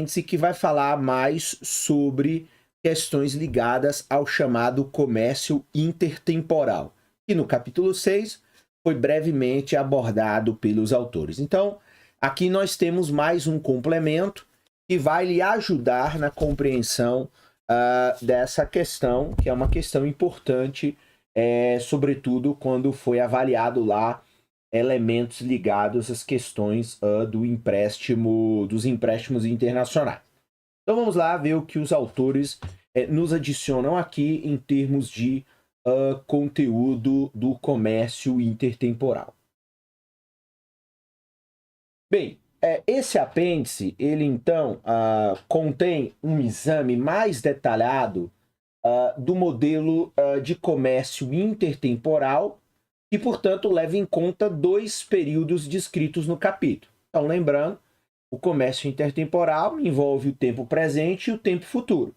que vai falar mais sobre questões ligadas ao chamado comércio intertemporal, que no capítulo 6 foi brevemente abordado pelos autores. Então, aqui nós temos mais um complemento que vai lhe ajudar na compreensão dessa questão, que é uma questão importante, sobretudo quando foi avaliado lá elementos ligados às questões dos empréstimos internacionais. Então vamos lá ver o que os autores nos adicionam aqui em termos de conteúdo do comércio intertemporal. Bem, esse apêndice, ele então contém um exame mais detalhado do modelo de comércio intertemporal e, portanto, leva em conta dois períodos descritos no capítulo. Então, lembrando, o comércio intertemporal envolve o tempo presente e o tempo futuro.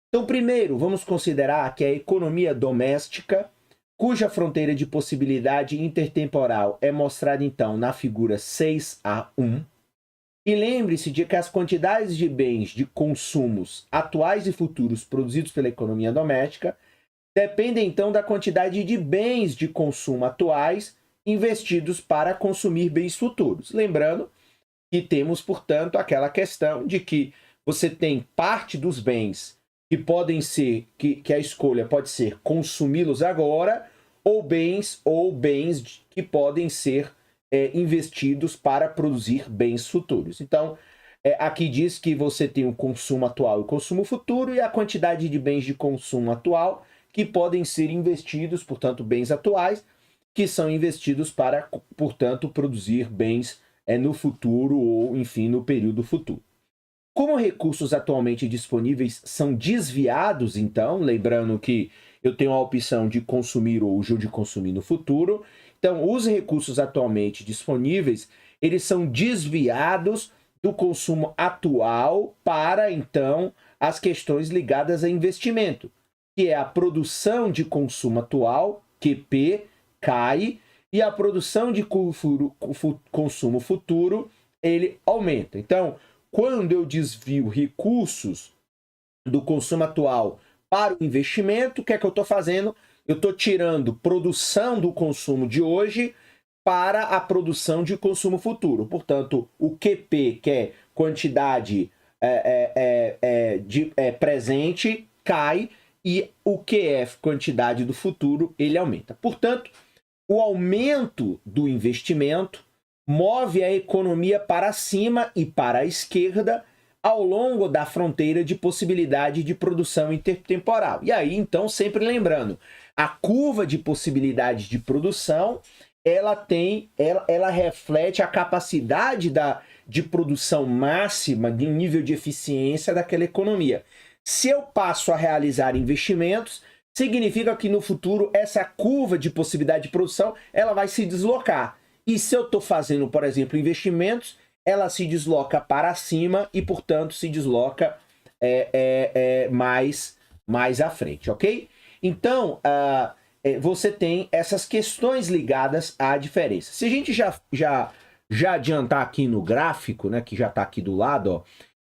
Então, primeiro, vamos considerar que a economia doméstica, cuja fronteira de possibilidade intertemporal é mostrada, então, na figura 6A1. E lembre-se de que as quantidades de bens de consumos atuais e futuros produzidos pela economia doméstica dependem, então, da quantidade de bens de consumo atuais investidos para consumir bens futuros. Lembrando que temos, portanto, aquela questão de que você tem parte dos bens que podem ser, que a escolha pode ser consumi-los agora, ou bens que podem ser investidos para produzir bens futuros. Então, aqui diz que você tem o consumo atual e o consumo futuro e a quantidade de bens de consumo atual que podem ser investidos, portanto, bens atuais, que são investidos para, portanto, produzir bens no futuro ou, enfim, no período futuro. Como recursos atualmente disponíveis são desviados, então, lembrando que eu tenho a opção de consumir hoje ou de consumir no futuro, então, os recursos atualmente disponíveis, eles são desviados do consumo atual para, então, as questões ligadas a investimento, que é a produção de consumo atual, QP, cai, e a produção de consumo futuro, ele aumenta. Então, quando eu desvio recursos do consumo atual para o investimento, o que é que eu estou fazendo? Eu estou tirando produção do consumo de hoje para a produção de consumo futuro. Portanto, o QP, que é quantidade de presente, cai, e o QF, quantidade do futuro, ele aumenta. Portanto, o aumento do investimento move a economia para cima e para a esquerda ao longo da fronteira de possibilidade de produção intertemporal. E aí, então, sempre lembrando, a curva de possibilidade de produção, ela reflete a capacidade de produção máxima, de nível de eficiência daquela economia. Se eu passo a realizar investimentos, significa que no futuro essa curva de possibilidade de produção ela vai se deslocar. E se eu estou fazendo, por exemplo, investimentos, ela se desloca para cima e, portanto, se desloca mais à frente, ok? Então, você tem essas questões ligadas à diferença. Se a gente já adiantar aqui no gráfico, né, que já está aqui do lado, ó,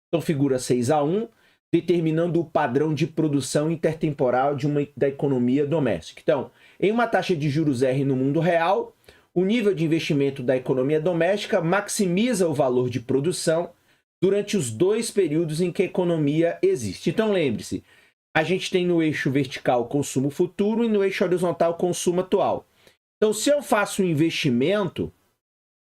então figura 6A1, determinando o padrão de produção intertemporal da economia doméstica. Então, em uma taxa de juros R no mundo real, o nível de investimento da economia doméstica maximiza o valor de produção durante os dois períodos em que a economia existe. Então, lembre-se, a gente tem no eixo vertical consumo futuro e no eixo horizontal consumo atual. Então, se eu faço um investimento,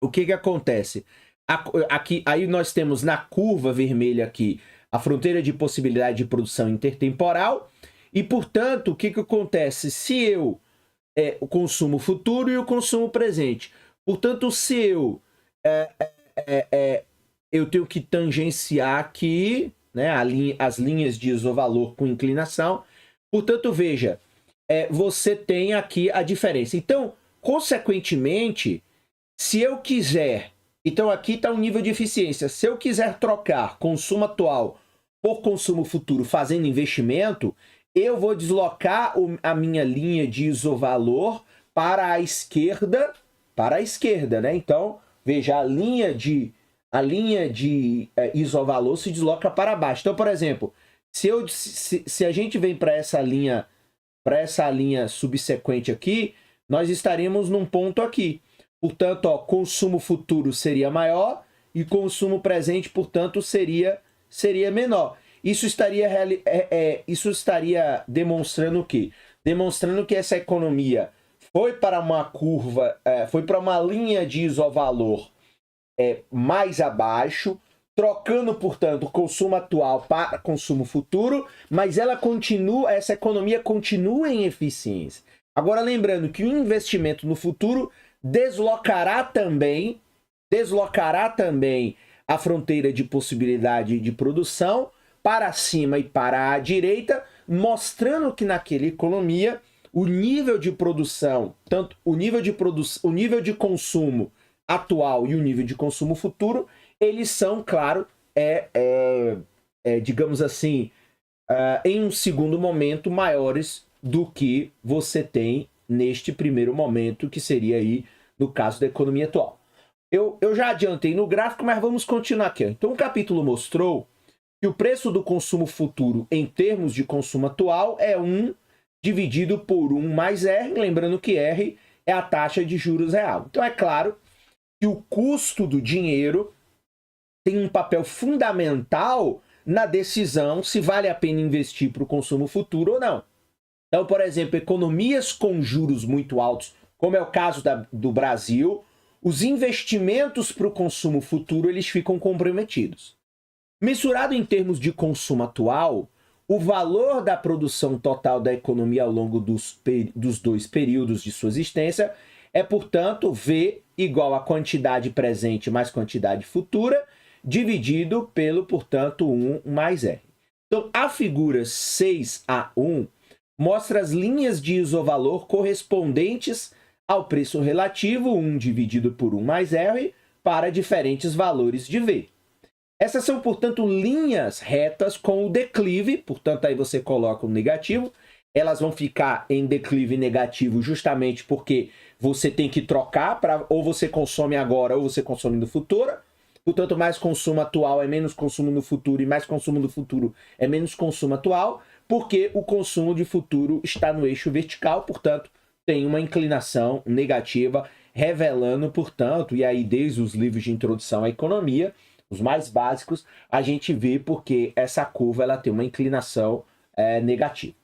o que acontece? Aqui, aí nós temos na curva vermelha aqui a fronteira de possibilidade de produção intertemporal e, portanto, o que acontece? Se eu o consumo futuro e o consumo presente. Portanto, se eu tenho que tangenciar aqui, né, as linhas de isovalor com inclinação. Portanto, veja, você tem aqui a diferença. Então, consequentemente, se eu quiser... Então, aqui está o nível de eficiência. Se eu quiser trocar consumo atual por consumo futuro fazendo investimento, eu vou deslocar a minha linha de isovalor para a esquerda, né? Então, veja, a linha de a linha de isovalor se desloca para baixo. Então, por exemplo, se a gente vem para essa linha subsequente aqui, nós estaremos num ponto aqui. Portanto, ó, consumo futuro seria maior e consumo presente, portanto, seria menor. Isso estaria demonstrando o quê? Demonstrando que essa economia foi para uma curva, foi para uma linha de isovalor mais abaixo, trocando, portanto, o consumo atual para consumo futuro, mas essa economia continua em eficiência. Agora, lembrando que o investimento no futuro deslocará também a fronteira de possibilidade de produção para cima e para a direita, mostrando que naquela economia o nível de produção, tanto o nível de consumo atual e o nível de consumo futuro, eles são, claro, digamos assim, em um segundo momento maiores do que você tem neste primeiro momento, que seria aí no caso da economia atual. Eu já adiantei no gráfico, mas vamos continuar aqui. Então o capítulo mostrou que o preço do consumo futuro em termos de consumo atual é 1 dividido por 1 mais R, lembrando que R é a taxa de juros real. Então é claro que o custo do dinheiro tem um papel fundamental na decisão se vale a pena investir para o consumo futuro ou não. Então, por exemplo, economias com juros muito altos, como é o caso do Brasil, os investimentos para o consumo futuro eles ficam comprometidos. Mensurado em termos de consumo atual, o valor da produção total da economia ao longo dos 2 períodos de sua existência é, portanto, V igual a quantidade presente mais quantidade futura, dividido pelo, portanto, 1 mais R. Então, a figura 6A1 mostra as linhas de isovalor correspondentes ao preço relativo, 1 dividido por 1 mais R, para diferentes valores de V. Essas são, portanto, linhas retas com o declive, portanto, aí você coloca o negativo. Elas vão ficar em declive negativo justamente porque você tem que trocar, ou você consome agora ou você consome no futuro. Portanto, mais consumo atual é menos consumo no futuro e mais consumo no futuro é menos consumo atual, porque o consumo de futuro está no eixo vertical, portanto, tem uma inclinação negativa, revelando, portanto, e aí desde os livros de introdução à economia, os mais básicos, a gente vê porque essa curva ela tem uma inclinação negativa.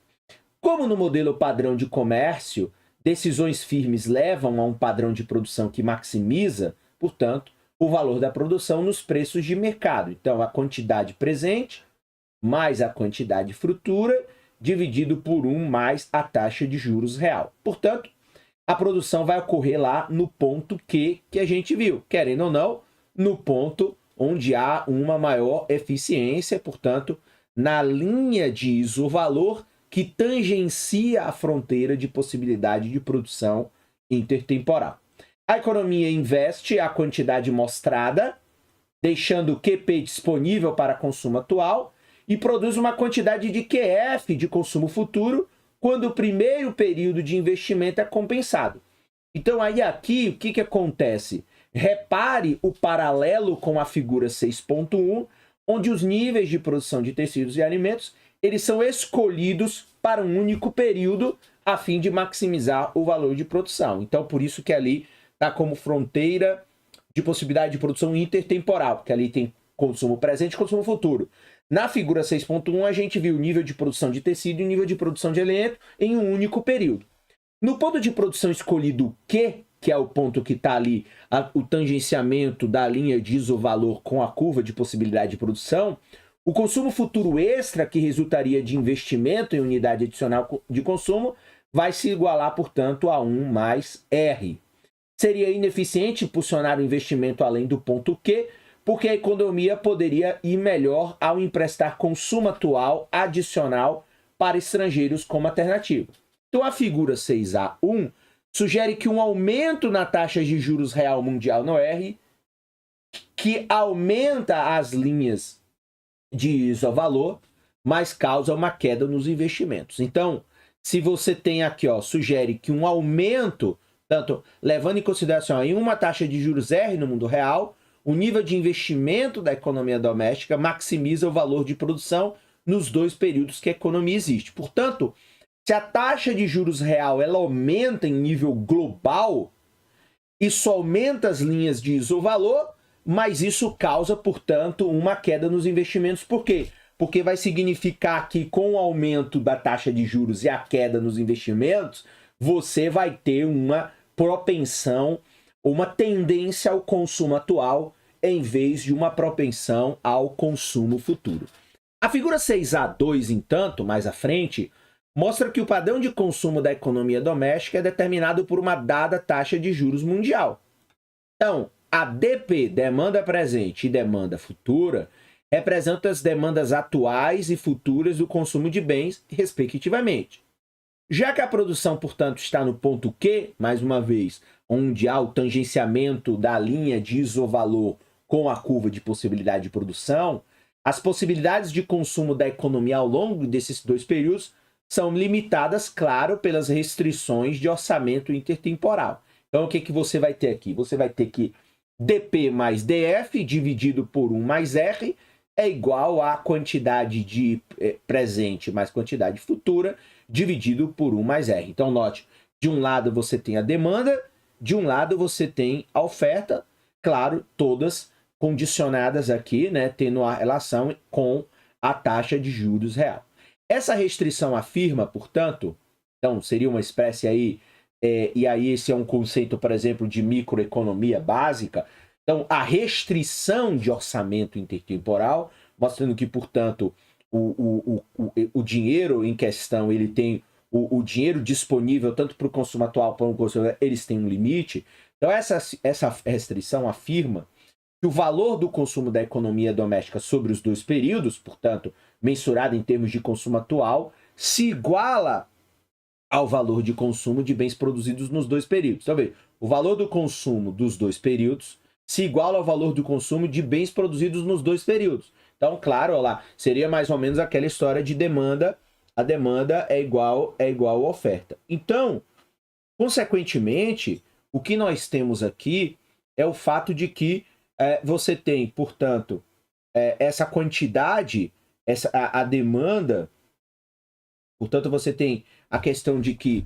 Como no modelo padrão de comércio, decisões firmes levam a um padrão de produção que maximiza, portanto, o valor da produção nos preços de mercado. Então, a quantidade presente mais a quantidade futura, dividido por 1 mais a taxa de juros real. Portanto, a produção vai ocorrer lá no ponto Q que a gente viu, querendo ou não, no ponto onde há uma maior eficiência, portanto, na linha de isovalor que tangencia a fronteira de possibilidade de produção intertemporal. A economia investe a quantidade mostrada, deixando o QP disponível para consumo atual, e produz uma quantidade de QF de consumo futuro quando o primeiro período de investimento é compensado. Então, aí aqui, o que acontece? Repare o paralelo com a figura 6.1, onde os níveis de produção de tecidos e alimentos eles são escolhidos para um único período a fim de maximizar o valor de produção. Então, por isso que ali está como fronteira de possibilidade de produção intertemporal, porque ali tem consumo presente e consumo futuro. Na figura 6.1, a gente viu o nível de produção de tecido e o nível de produção de alimento em um único período. No ponto de produção escolhido Q, que é o ponto que está ali, o tangenciamento da linha de isovalor com a curva de possibilidade de produção, o consumo futuro extra, que resultaria de investimento em unidade adicional de consumo, vai se igualar, portanto, a 1 mais R. Seria ineficiente impulsionar o investimento além do ponto Q, porque a economia poderia ir melhor ao emprestar consumo atual adicional para estrangeiros como alternativa. Então, a figura 6A1 sugere que um aumento na taxa de juros real mundial no R, que aumenta as linhas de isovalor, mas causa uma queda nos investimentos. Então, se você tem aqui, sugere que um aumento, tanto levando em consideração aí uma taxa de juros R no mundo real, o nível de investimento da economia doméstica maximiza o valor de produção nos dois períodos que a economia existe. Portanto, se a taxa de juros real ela aumenta em nível global, isso aumenta as linhas de isovalor, mas isso causa, portanto, uma queda nos investimentos. Por quê? Porque vai significar que com o aumento da taxa de juros e a queda nos investimentos, você vai ter uma propensão, uma tendência ao consumo atual, em vez de uma propensão ao consumo futuro. A figura 6A2, entanto, mais à frente, mostra que o padrão de consumo da economia doméstica é determinado por uma dada taxa de juros mundial. Então, a DP, demanda presente e demanda futura, representam as demandas atuais e futuras do consumo de bens, respectivamente. Já que a produção, portanto, está no ponto Q, mais uma vez, onde há o tangenciamento da linha de isovalor com a curva de possibilidade de produção, as possibilidades de consumo da economia ao longo desses dois períodos são limitadas, claro, pelas restrições de orçamento intertemporal. Então, o que você vai ter aqui? Você vai ter que DP mais DF dividido por 1 mais R é igual à quantidade de presente mais quantidade futura dividido por 1 mais R. Então, note, de um lado você tem a demanda, de um lado você tem a oferta, claro, todas condicionadas aqui, né, tendo a relação com a taxa de juros real. Essa restrição afirma, portanto, então seria uma espécie aí, e aí esse é um conceito, por exemplo, de microeconomia básica, então a restrição de orçamento intertemporal, mostrando que, portanto, o dinheiro em questão, ele tem o dinheiro disponível tanto para o consumo atual quanto para o consumidor, eles têm um limite. Então essa restrição afirma que o valor do consumo da economia doméstica sobre os dois períodos, portanto, mensurado em termos de consumo atual, se iguala ao valor de consumo de bens produzidos nos dois períodos. Então, veja, o valor do consumo dos dois períodos se iguala ao valor do consumo de bens produzidos nos dois períodos. Então, claro, olha lá, seria mais ou menos aquela história de demanda, a demanda é igual à oferta. Então, consequentemente, o que nós temos aqui é o fato de que você tem, portanto, essa quantidade, a demanda, portanto, você tem a questão de que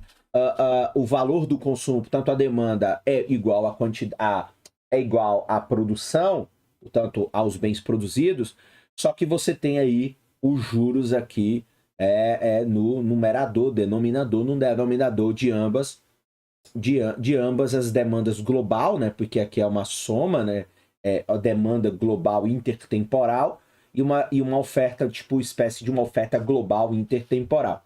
o valor do consumo, portanto, a demanda é igual à quantidade, é igual à produção, portanto, aos bens produzidos, só que você tem aí os juros aqui no numerador, denominador, no denominador de ambas as demandas global, né? Porque aqui é uma soma, né? A demanda global intertemporal e uma oferta, tipo, espécie de uma oferta global intertemporal.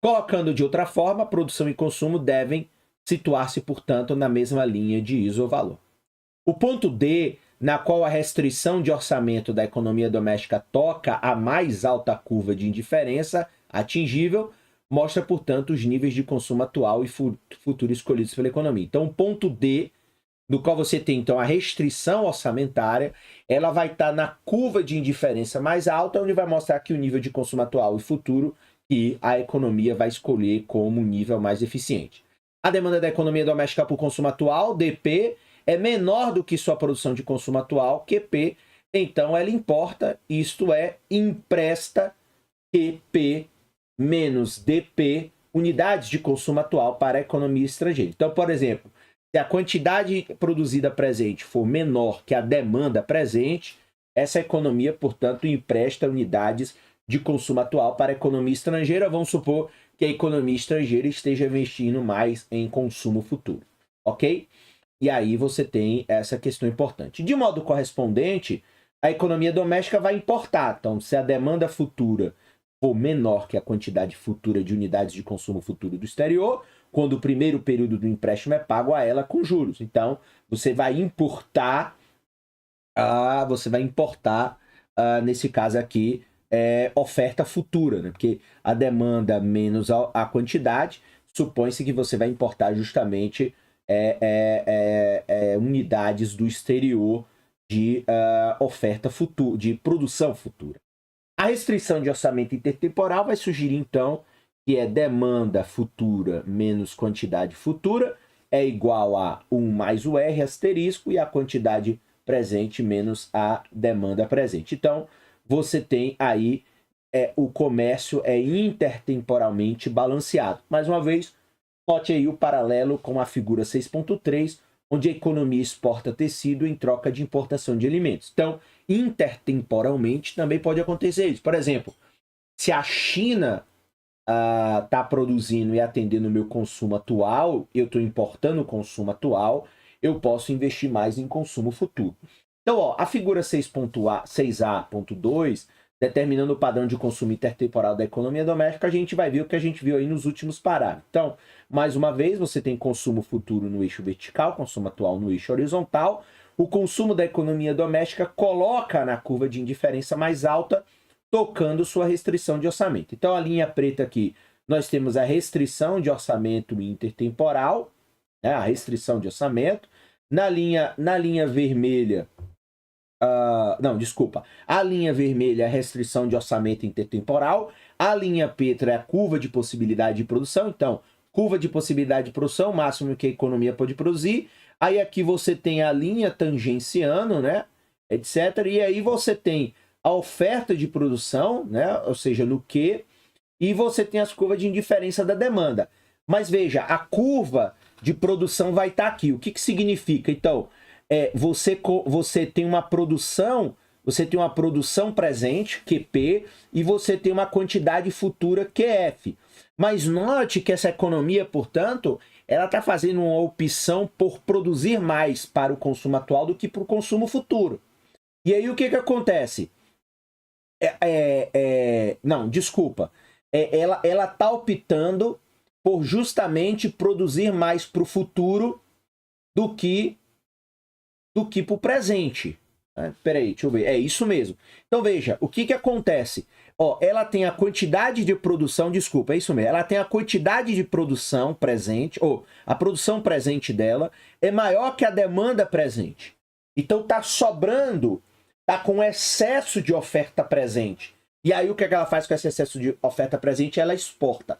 Colocando de outra forma, produção e consumo devem situar-se, portanto, na mesma linha de isovalor. O ponto D, na qual a restrição de orçamento da economia doméstica toca a mais alta curva de indiferença atingível, mostra, portanto, os níveis de consumo atual e futuro escolhidos pela economia. Então, o ponto D, no qual você tem, então, a restrição orçamentária, ela vai estar na curva de indiferença mais alta, onde vai mostrar aqui o nível de consumo atual e futuro que a economia vai escolher como o nível mais eficiente. A demanda da economia doméstica por consumo atual, DP, é menor do que sua produção de consumo atual, QP, então ela importa, isto é, empresta QP menos DP, unidades de consumo atual para a economia estrangeira. Então, por exemplo, se a quantidade produzida presente for menor que a demanda presente, essa economia, portanto, empresta unidades de consumo atual para a economia estrangeira. Vamos supor que a economia estrangeira esteja investindo mais em consumo futuro, ok? E aí você tem essa questão importante. De modo correspondente, a economia doméstica vai importar. Então, se a demanda futura for menor que a quantidade futura de unidades de consumo futuro do exterior, quando o primeiro período do empréstimo é pago a ela com juros. Então, você vai importar, nesse caso aqui, oferta futura, né? Porque a demanda menos a quantidade, supõe-se que você vai importar justamente unidades do exterior de oferta futura, de produção futura. A restrição de orçamento intertemporal vai sugerir, então, que demanda futura menos quantidade futura é igual a 1 mais o R asterisco, e a quantidade presente menos a demanda presente. Então, você tem aí o comércio intertemporalmente balanceado. Mais uma vez, note aí o paralelo com a figura 6.3, onde a economia exporta tecido em troca de importação de alimentos. Então, intertemporalmente também pode acontecer isso. Por exemplo, se a China está produzindo e atendendo o meu consumo atual, eu estou importando o consumo atual, eu posso investir mais em consumo futuro. Então, ó, a figura 6A.2, determinando o padrão de consumo intertemporal da economia doméstica, a gente vai ver o que a gente viu aí nos últimos parágrafos. Então, mais uma vez, você tem consumo futuro no eixo vertical, consumo atual no eixo horizontal. O consumo da economia doméstica coloca na curva de indiferença mais alta, tocando sua restrição de orçamento. Então, a linha preta aqui, nós temos a restrição de orçamento intertemporal, né, a restrição de orçamento. Na linha vermelha, a linha vermelha é a restrição de orçamento intertemporal, a linha preta é a curva de possibilidade de produção. Então, curva de possibilidade de produção, máximo que a economia pode produzir. Aí aqui você tem a linha tangenciando, né, etc. E aí você tem a oferta de produção, né, ou seja, no Q, e você tem as curvas de indiferença da demanda. Mas veja, a curva de produção vai estar aqui. O que significa? Então, você tem uma produção presente, QP, e você tem uma quantidade futura, QF. Mas note que essa economia, portanto, ela está fazendo uma opção por produzir mais para o consumo atual do que para o consumo futuro. E aí o que acontece? Ela está optando por justamente produzir mais para o futuro do que para o presente. Peraí, deixa eu ver. É isso mesmo. Então veja, o que acontece? Ó, ela tem a quantidade de produção, desculpa, é isso mesmo. Ela tem a quantidade de produção presente, ou a produção presente dela é maior que a demanda presente. Então tá sobrando, tá com excesso de oferta presente. E aí o que ela faz com esse excesso de oferta presente? Ela exporta.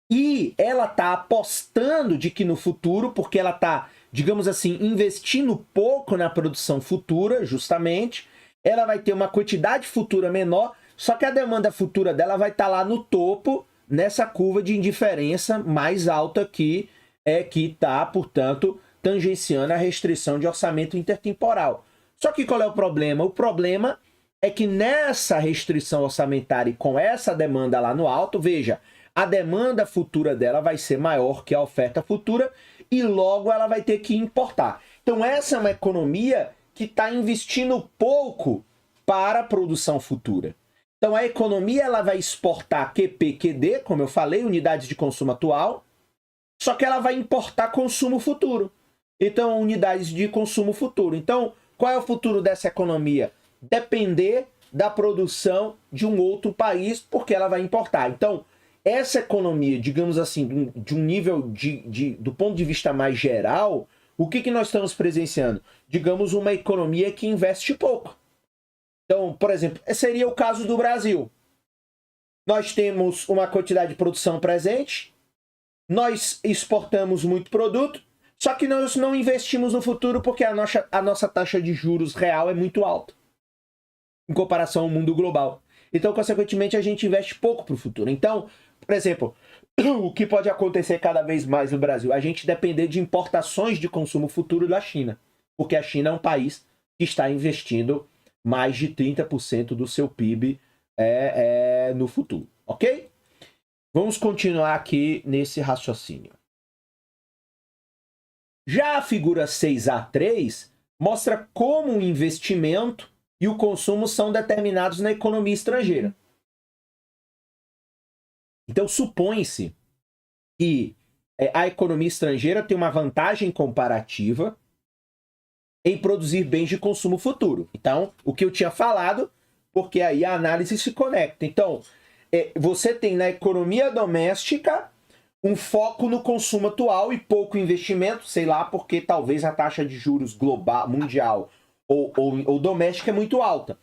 E ela tá apostando de que no futuro, porque ela tá, digamos assim, investindo pouco na produção futura, justamente, ela vai ter uma quantidade futura menor, só que a demanda futura dela vai estar lá no topo, nessa curva de indiferença mais alta que está, portanto, tangenciando a restrição de orçamento intertemporal. Só que qual é o problema? O problema é que nessa restrição orçamentária e com essa demanda lá no alto, veja, a demanda futura dela vai ser maior que a oferta futura e logo ela vai ter que importar. Então essa é uma economia que está investindo pouco para a produção futura. Então a economia ela vai exportar QP, QD, como eu falei, unidades de consumo atual, só que ela vai importar consumo futuro. Então unidades de consumo futuro. Então qual é o futuro dessa economia? Depender da produção de um outro país, porque ela vai importar. Então essa economia, digamos assim, de um nível do ponto de vista mais geral, o que nós estamos presenciando? Digamos, uma economia que investe pouco. Então, por exemplo, seria o caso do Brasil. Nós temos uma quantidade de produção presente, nós exportamos muito produto, só que nós não investimos no futuro porque a nossa taxa de juros real é muito alta, em comparação ao mundo global. Então, consequentemente, a gente investe pouco para o futuro. Então, por exemplo, o que pode acontecer cada vez mais no Brasil? A gente depender de importações de consumo futuro da China, porque a China é um país que está investindo mais de 30% do seu PIB no futuro, ok? Vamos continuar aqui nesse raciocínio. Já a figura 6A3 mostra como o investimento e o consumo são determinados na economia estrangeira. Então, supõe-se que a economia estrangeira tem uma vantagem comparativa em produzir bens de consumo futuro. Então, o que eu tinha falado, porque aí a análise se conecta. Então, você tem na economia doméstica um foco no consumo atual e pouco investimento, sei lá, porque talvez a taxa de juros global, mundial ou doméstica é muito alta.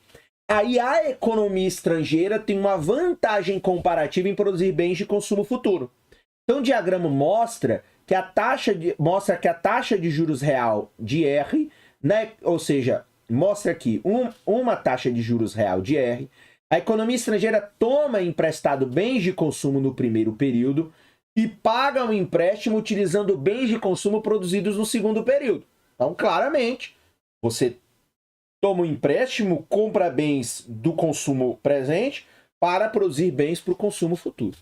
Aí a economia estrangeira tem uma vantagem comparativa em produzir bens de consumo futuro. Então o diagrama mostra que a taxa de juros real de R, né, ou seja, mostra aqui uma taxa de juros real de R. A economia estrangeira toma emprestado bens de consumo no primeiro período e paga um empréstimo utilizando bens de consumo produzidos no segundo período. Então, claramente, você toma um empréstimo, compra bens do consumo presente para produzir bens para o consumo futuro.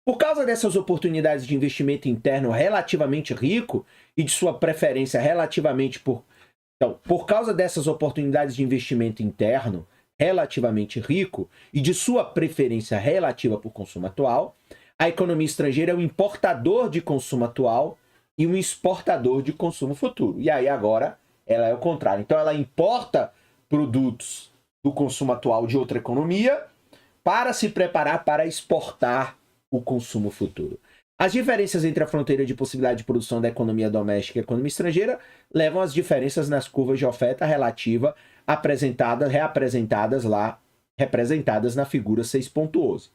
Por causa dessas oportunidades de investimento interno relativamente rico e de sua preferência relativamente por causa dessas oportunidades de investimento interno relativamente rico e de sua preferência relativa por consumo atual, a economia estrangeira é um importador de consumo atual e um exportador de consumo futuro. E aí agora ela é o contrário. Então ela importa produtos do consumo atual de outra economia para se preparar para exportar o consumo futuro. As diferenças entre a fronteira de possibilidade de produção da economia doméstica e a economia estrangeira levam às diferenças nas curvas de oferta relativa representadas na figura 6.11.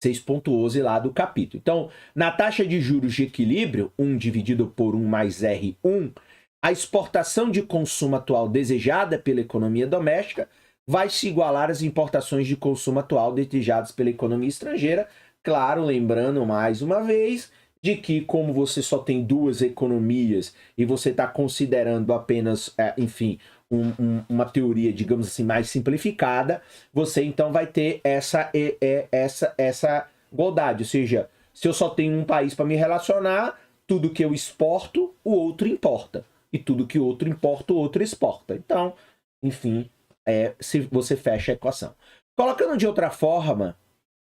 6.11 lá do capítulo. Então, na taxa de juros de equilíbrio, 1 dividido por 1 mais R1, a exportação de consumo atual desejada pela economia doméstica vai se igualar às importações de consumo atual desejadas pela economia estrangeira. Claro, lembrando mais uma vez de que como você só tem duas economias e você está considerando apenas, enfim, uma teoria, digamos assim, mais simplificada, você então vai ter essa igualdade. Ou seja, se eu só tenho um país para me relacionar, tudo que eu exporto, o outro importa. E tudo que o outro importa, o outro exporta. Então, enfim, se você fecha a equação. Colocando de outra forma,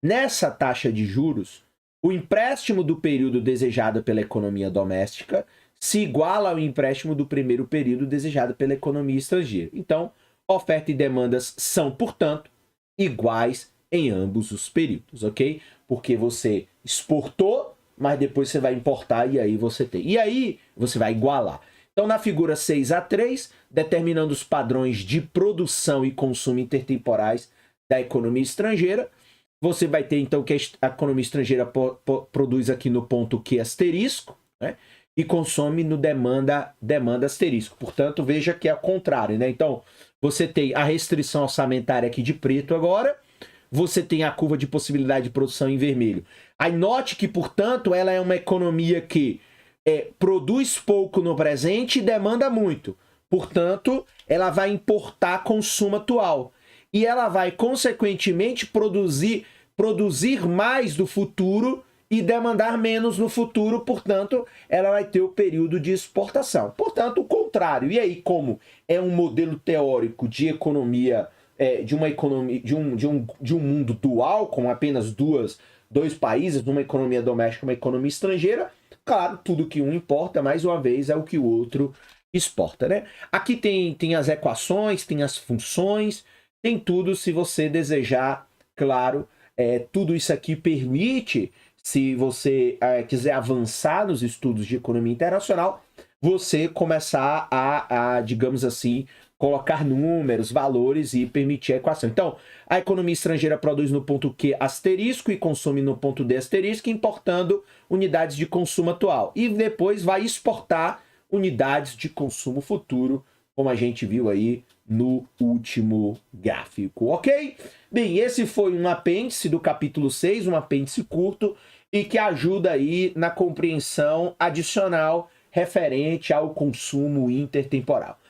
nessa taxa de juros, o empréstimo do período desejado pela economia doméstica se iguala ao empréstimo do primeiro período desejado pela economia estrangeira. Então, oferta e demandas são, portanto, iguais em ambos os períodos, ok? Porque você exportou, mas depois você vai importar e aí você tem. E aí você vai igualar. Então, na figura 6a3, determinando os padrões de produção e consumo intertemporais da economia estrangeira, você vai ter, então, que a economia estrangeira produz aqui no ponto Q asterisco, né? E consome no demanda asterisco. Portanto, veja que é ao contrário, né? Então, você tem a restrição orçamentária aqui de preto agora, você tem a curva de possibilidade de produção em vermelho. Aí note que, portanto, ela é uma economia que produz pouco no presente e demanda muito. Portanto, ela vai importar consumo atual. E ela vai, consequentemente, produzir mais do futuro e demandar menos no futuro, portanto, ela vai ter o período de exportação. Portanto, o contrário. E aí, como é um modelo teórico de economia, de um mundo dual, com apenas dois países, uma economia doméstica e uma economia estrangeira, claro, tudo que um importa, mais uma vez, é o que o outro exporta, né? Aqui tem as equações, tem as funções, tem tudo se você desejar, claro, tudo isso aqui permite, se você quiser avançar nos estudos de economia internacional, você começar a, digamos assim, colocar números, valores e permitir a equação. Então, a economia estrangeira produz no ponto Q asterisco e consome no ponto D asterisco, importando unidades de consumo atual. E depois vai exportar unidades de consumo futuro, como a gente viu aí no último gráfico, ok? Bem, esse foi um apêndice do capítulo 6, um apêndice curto, e que ajuda aí na compreensão adicional referente ao consumo intertemporal.